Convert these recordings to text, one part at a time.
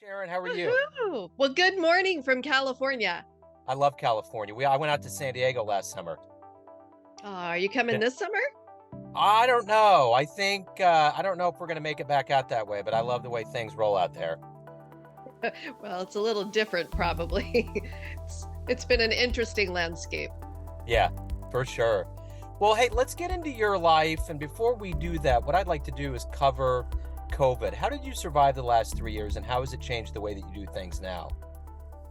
Sharon, how are you? Woohoo! Well, good morning from California. I love California. I went out to San Diego last summer. Are you coming Yeah. this summer? I don't know. I don't know if we're gonna make it back out that way, but I love the way things roll out there. Well, it's a little different, probably. It's been an interesting landscape. Yeah, for sure. Well, hey, let's get into your life. And before we do that, what I'd like to do is cover COVID. How did you survive the last 3 years, and how has it changed the way that you do things now?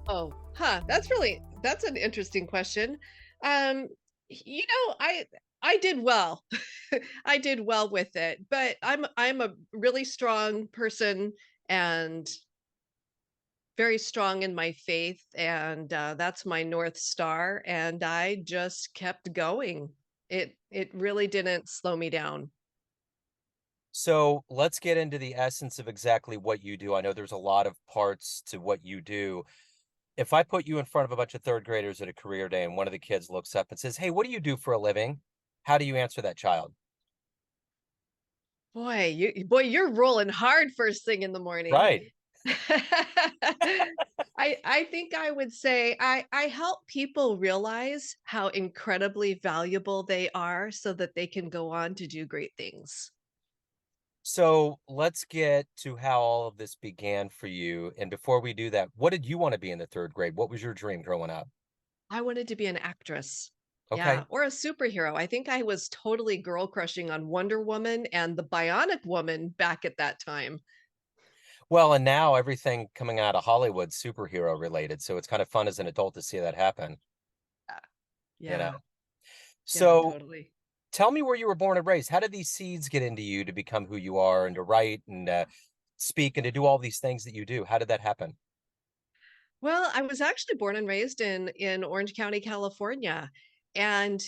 That's an interesting question. Um, I did well. I did well with it, but I'm a really strong person and very strong in my faith, and that's my North Star, and I just kept going. It really didn't slow me down. So let's get into the essence of exactly what you do. I know there's a lot of parts to what you do. If I put you in front of a bunch of third graders at a career day and one of the kids looks up and says, "Hey, what do you do for a living?" How do you answer that child? Boy, you're rolling hard first thing in the morning. Right. I think I would say I help people realize how incredibly valuable they are so that they can go on to do great things. So let's get to how all of this began for you. And before we do that, what did you want to be in the third grade? What was your dream growing up? I wanted to be an actress. Okay. Yeah, or a superhero. I think I was totally girl crushing on Wonder Woman and the Bionic Woman back at that time. Well, and now everything coming out of Hollywood superhero related. So it's kind of fun as an adult to see that happen, Yeah. you know. Yeah, yeah, So totally. tell me where you were born and raised. How did these seeds get into you to become who you are and to write and speak and to do all these things that you do? How did that happen? Well, I was actually born and raised in Orange County, California, and,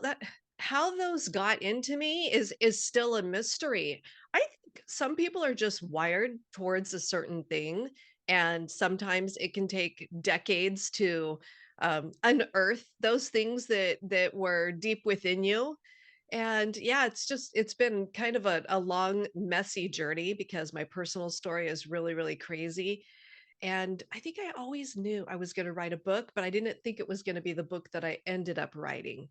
that how those got into me is still a mystery. I think some people are just wired towards a certain thing, and sometimes it can take decades to, unearth those things that were deep within you, and, yeah, it's been kind of a long, messy journey because my personal story is really, really crazy, and I think I always knew I was gonna write a book, but I didn't think it was gonna be the book that I ended up writing.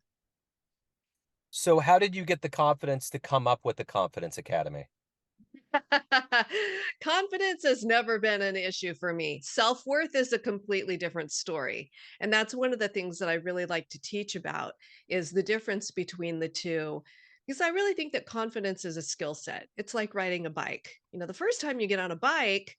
So how did you get the confidence to come up with the Confidence Academy? Confidence has never been an issue for me. Self-worth is a completely different story, and that's one of the things that I really like to teach about is the difference between the 2, because I really think that confidence is a skill set. It's like riding a bike. The first time you get on a bike,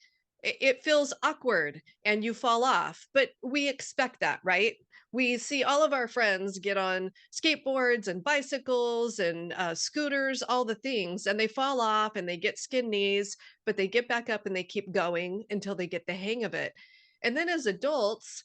it feels awkward and you fall off, but we expect that, right? We see all of our friends get on skateboards and bicycles and scooters, all the things, and they fall off and they get skin knees, but they get back up and they keep going until they get the hang of it. And then as adults,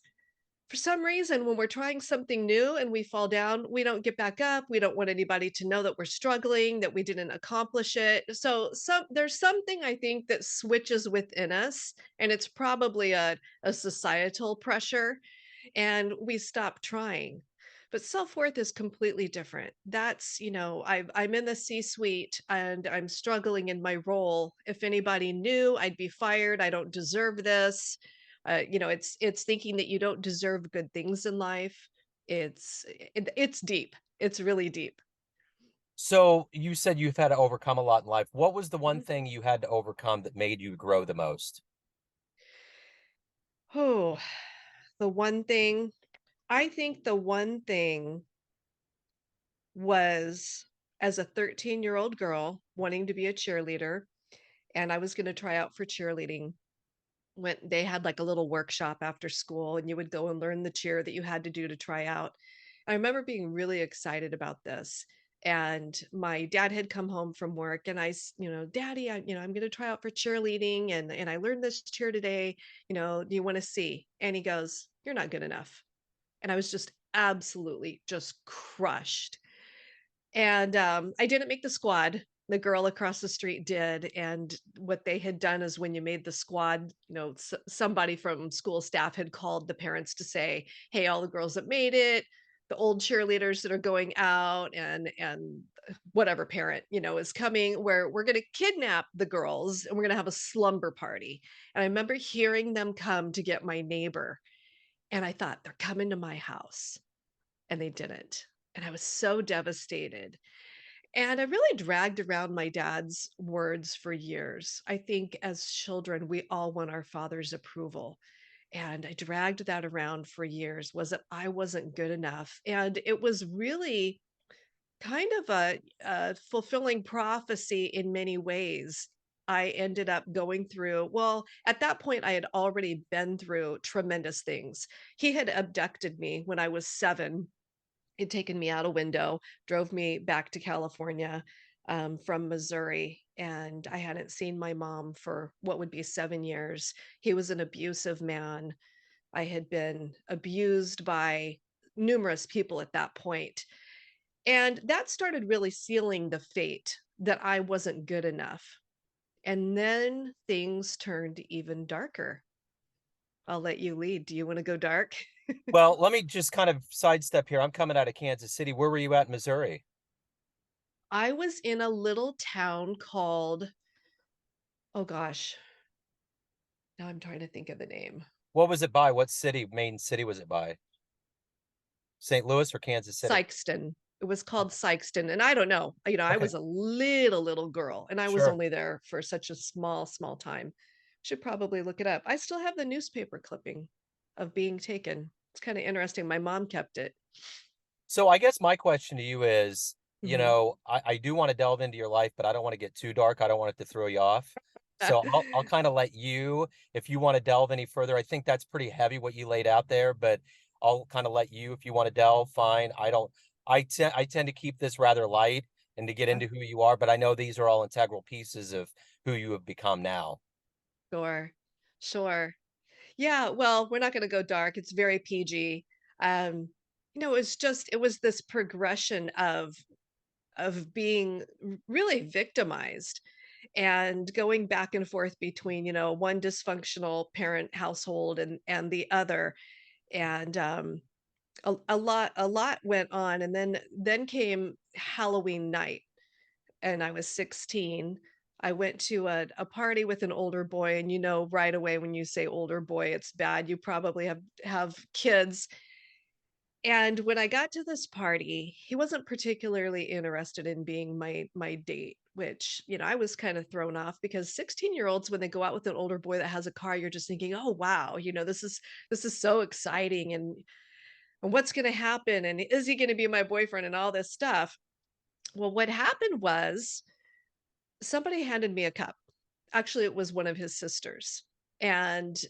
for some reason, when we're trying something new and we fall down, we don't get back up. We don't want anybody to know that we're struggling, that we didn't accomplish it. So there's something I think that switches within us, and it's probably a societal pressure, and we stop trying. But self-worth is completely different. That's, I'm in the C-suite and I'm struggling in my role. If anybody knew, I'd be fired. I don't deserve this. It's thinking that you don't deserve good things in life. It's deep. It's really deep. So you said you've had to overcome a lot in life. What was the one Mhm. thing you had to overcome that made you grow the most? Oh, the one thing I think the one thing was as a 13-year-old girl wanting to be a cheerleader, and I was gonna try out for cheerleading. When they had, like, a little workshop after school, and you would go and learn the cheer that you had to do to try out. I remember being really excited about this, and my dad had come home from work, and "Daddy, I'm gonna try out for cheerleading, and I learned this cheer today, do you wanna see?" And he goes, "You're not good enough." And I was just absolutely just crushed. And, I didn't make the squad. The girl across the street did, and what they had done is when you made the squad, somebody from school staff had called the parents to say, "Hey, all the girls that made it, the old cheerleaders that are going out and whatever parent, is coming where we're gonna kidnap the girls and we're gonna have a slumber party. And I remember hearing them come to get my neighbor, and I thought, "They're coming to my house," and they didn't. And I was so devastated. And I really dragged around my dad's words for years. I think as children, we all want our father's approval. And I dragged that around for years, was that I wasn't good enough. And it was really kind of a fulfilling prophecy in many ways. I ended up going through, well, at that point, I had already been through tremendous things. He had abducted me when I was 7. He'd taken me out a window, drove me back to California, from Missouri, and I hadn't seen my mom for what would be 7 years. He was an abusive man. I had been abused by numerous people at that point, and that started really sealing the fate that I wasn't good enough. And then things turned even darker. I'll let you lead. Do you wanna go dark? Well, let me just kind of sidestep here. I'm coming out of Kansas City. Where were you at in Missouri? I was in a little town called, oh gosh, now I'm trying to think of the name. What was it by? What city, main city was it by? St. Louis or Kansas City? Sykeston. It was called Oh, Sykeston, and I don't know, I okay, was a little girl, and I was sure. only there for such a small time. Should probably look it up. I still have the newspaper clipping of being taken. It's kinda interesting, my mom kept it. So I guess my question to you is, Mhm. I do want to delve into your life, but I don't want to get too dark. I don't want it to throw you off. So I'll kind of let you, if you want to delve any further. I think that's pretty heavy what you laid out there, but I'll kind of let you, if you want to delve, fine. I don't. I tend to keep this rather light and to get into who you are, but I know these are all integral pieces of who you have become now. Sure. Sure. Yeah, well, we're not gonna go dark, it's very PG. It was this progression of being really victimized and going back and forth between, one dysfunctional parent household and the other. And a lot went on, and then came Halloween night, and I was 16. I went to a party with an older boy, and right away when you say older boy, it's bad. You probably have kids. And when I got to this party, he wasn't particularly interested in being my date, which, I was kind of thrown off because 16-year-olds, when they go out with an older boy that has a car, you're just thinking, "Oh, wow, this is so exciting, and what's gonna happen, and is he gonna be my boyfriend?" and all this stuff. Well, what happened was somebody handed me a cup. Actually, it was one of his sisters. And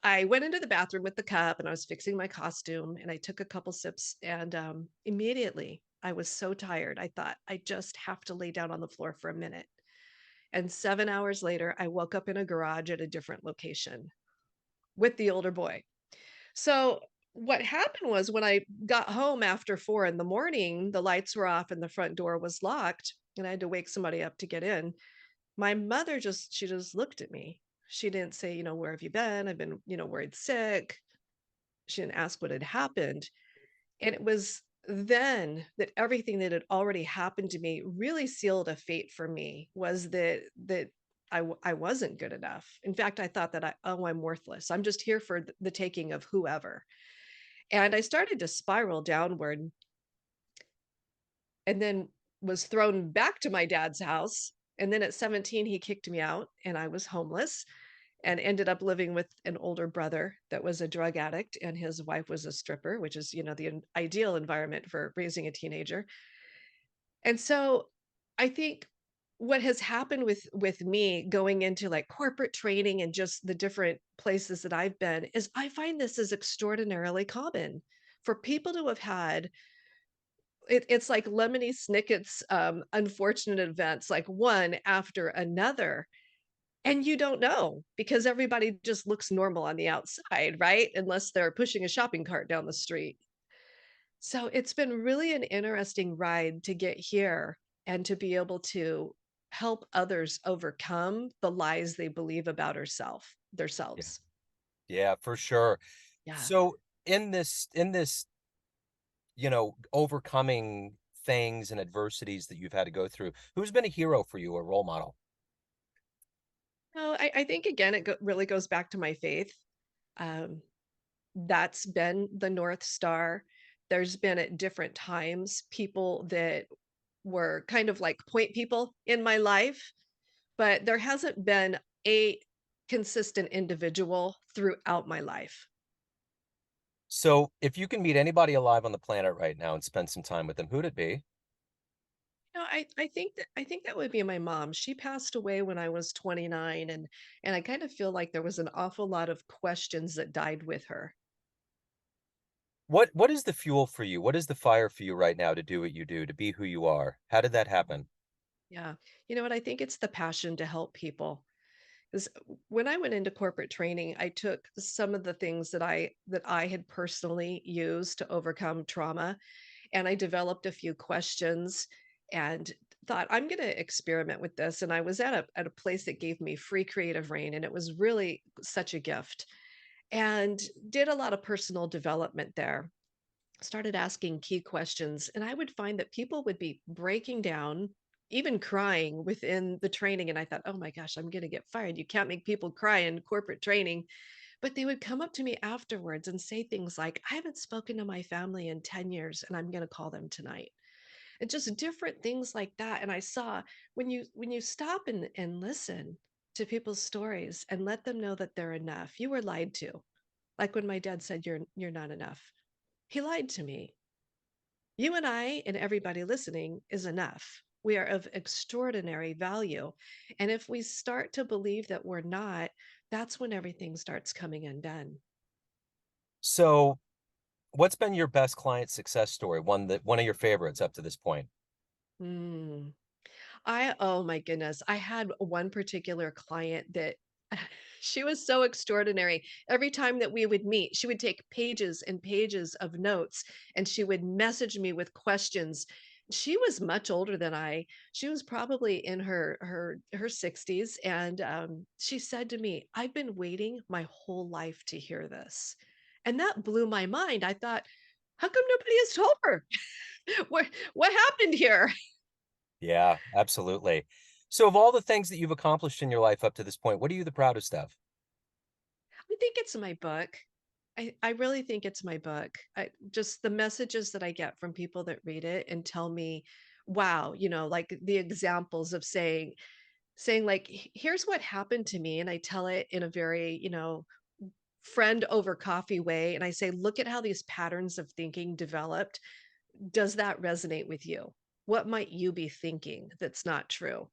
I went into the bathroom with the cup and I was fixing my costume and I took a couple sips and immediately I was so tired. I thought, I just have to lay down on the floor for a minute. And 7 hours later, I woke up in a garage at a different location with the older boy. So what happened was when I got home after 4 in the morning, the lights were off and the front door was locked. And I had to wake somebody up to get in. My mother she just looked at me. She didn't say, "Where have you been? I've been, worried sick." She didn't ask what had happened. And it was then that everything that had already happened to me really sealed a fate for me, was that I wasn't good enough. In fact, I thought that I'm worthless. I'm just here for the taking of whoever. And I started to spiral downward and then was thrown back to my dad's house. And then at 17, he kicked me out and I was homeless and ended up living with an older brother that was a drug addict and his wife was a stripper, which is, the ideal environment for raising a teenager. And so I think what has happened with me going into like corporate training and just the different places that I've been is I find this is extraordinarily common for people to have had it's like Lemony Snicket's unfortunate events, like one after another. And you don't know because everybody just looks normal on the outside, right? Unless they're pushing a shopping cart down the street. So it's been really an interesting ride to get here and to be able to help others overcome the lies they believe about Yeah. themselves. Yeah, for sure. Yeah. So in this overcoming things and adversities that you've had to go through, who's been a hero for you, a role model? No, I think again, really goes back to my faith. Um, that's been the North Star. There's been at different times people that were kind of like point people in my life, but there hasn't been a consistent individual throughout my life. So, if you can meet anybody alive on the planet right now and spend some time with them, who'd it be? No, I think that would be my mom. She passed away when I was 29, and I kind of feel like there was an awful lot of questions that died with her. What is the fuel for you? What is the fire for you right now to do what you do, to be who you are? How did that happen? Yeah. You know what? I think it's the passion to help people. 'Cause when I went into corporate training, I took some of the things that I had personally used to overcome trauma, and I developed a few questions and thought, "I'm gonna experiment with this," and I was at a place that gave me free creative reign, and it was really such a gift, and did a lot of personal development there. Started asking key questions, and I would find that people would be breaking down, even crying within the training. And I thought, oh my gosh, I'm going to get fired. You can't make people cry in corporate training. But they would come up to me afterwards and say things like, I haven't spoken to my family in 10 years and I'm going to call them tonight. And just different things like that. And I saw when you stop and listen to people's stories and let them know that they're enough, you were lied to. Like when my dad said, you're not enough. He lied to me. You and I and everybody listening is enough. We are of extraordinary value. And if we start to believe that we're not, that's when everything starts coming undone. So, what's been your best client success story? One of your favorites up to this point? Mm. Oh my goodness. I had one particular client that she was so extraordinary. Every time that we would meet, she would take pages and pages of notes and she would message me with questions. She was much older than I. She was probably in her 60s, and she said to me, "I've been waiting my whole life to hear this." And that blew my mind. I thought, "How come nobody has told her? What happened here?" Yeah, absolutely. So, of all the things that you've accomplished in your life up to this point, what are you the proudest of? I think it's my book. I really think it's my book. Just the messages that I get from people that read it and tell me, wow, like the examples of saying like, Here's what happened to me." And I tell it in a very, friend over coffee way. And I say, look at how these patterns of thinking developed. Does that resonate with you? What might you be thinking that's not true?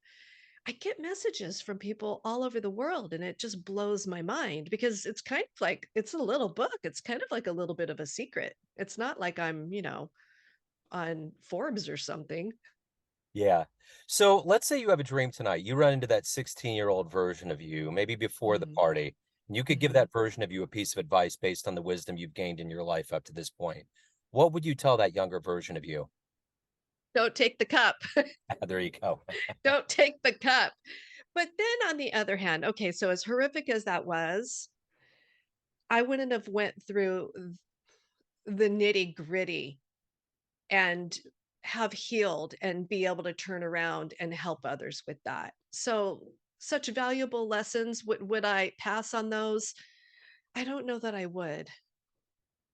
I get messages from people all over the world, and it just blows my mind because it's kind of like it's a little book. It's kind of like a little bit of a secret. It's not like I'm, on Forbes or something. Yeah. So, let's say you have a dream tonight. You run into that 16-year-old version of you, maybe before the Mhm, party, and you could give mhm. that version of you a piece of advice based on the wisdom you've gained in your life up to this point. What would you tell that younger version of you? Don't take the cup. There you go. Don't take the cup. But then on the other hand, okay, so as horrific as that was, I wouldn't have went through the nitty-gritty and have healed and be able to turn around and help others with that. So, such valuable lessons, would I pass on those? I don't know that I would.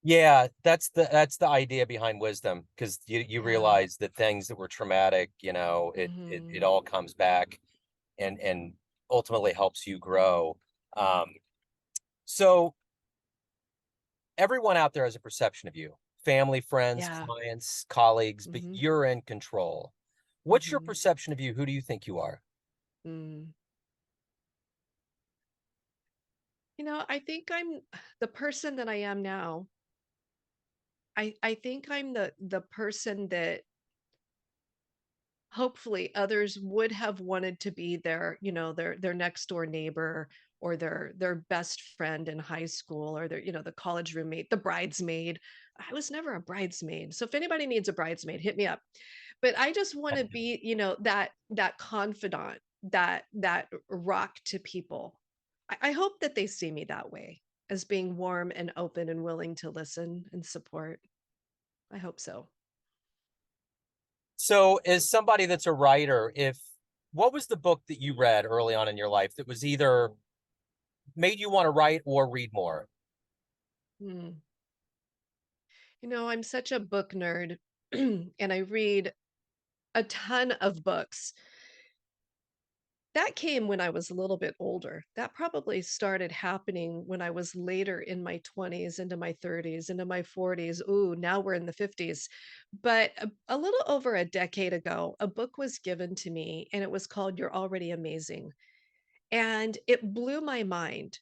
Yeah, that's the idea behind wisdom, because you Yeah. realize that things that were traumatic, it Mhm. all comes back and ultimately helps you grow. Um, so everyone out there has a perception of you, family, friends, Yeah. clients, colleagues, but Mhm. you're in control. What's your Mhm. perception of you? Who do you think you are? Mm. I think I'm the person that I am now. I think I'm the person that hopefully others would have wanted to be their next door neighbor or their best friend in high school, or the college roommate, the bridesmaid. I was never a bridesmaid. So if anybody needs a bridesmaid, hit me up. But I just want to be, that confidant, that rock to people. I hope that they see me that way, as being warm and open and willing to listen and support. I hope so. So, as somebody that's a writer, if what was the book that you read early on in your life that was either made you want to write or read more? Hmm. I'm such a book nerd, and I read a ton of books. That came when I was a little bit older. That probably started happening when I was later in my 20s, into my 30s, into my 40s. Ooh, now we're in the 50s. But a little over a decade ago, a book was given to me, and it was called You're Already Amazing. And it blew my mind.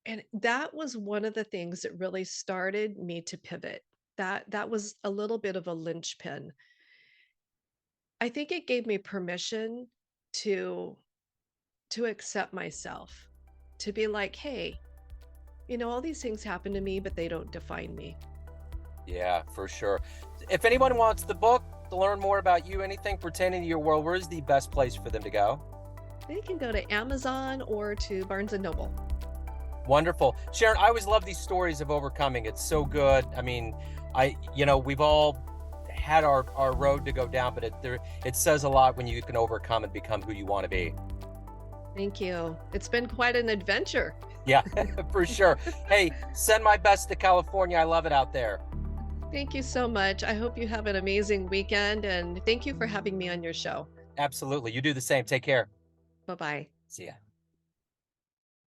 And that was one of the things that really started me to pivot. That was a little bit of a linchpin. I think it gave me permission to accept myself, to be like, "Hey, all these things happen to me, but they don't define me." Yeah, for sure. If anyone wants the book to learn more about you, anything pertaining to your world, where's the best place for them to go? They can go to Amazon or to Barnes& and Noble. Wonderful. Sharon, I always love these stories of overcoming. It's so good. I mean, we've all had our road to go down, but it says a lot when you can overcome and become who you want to be. Thank you. It's been quite an adventure. Yeah, for sure. Hey, send my best to California. I love it out there. Thank you so much. I hope you have an amazing weekend, and thank you for having me on your show. Absolutely. You do the same. Take care. Bye-bye. See ya.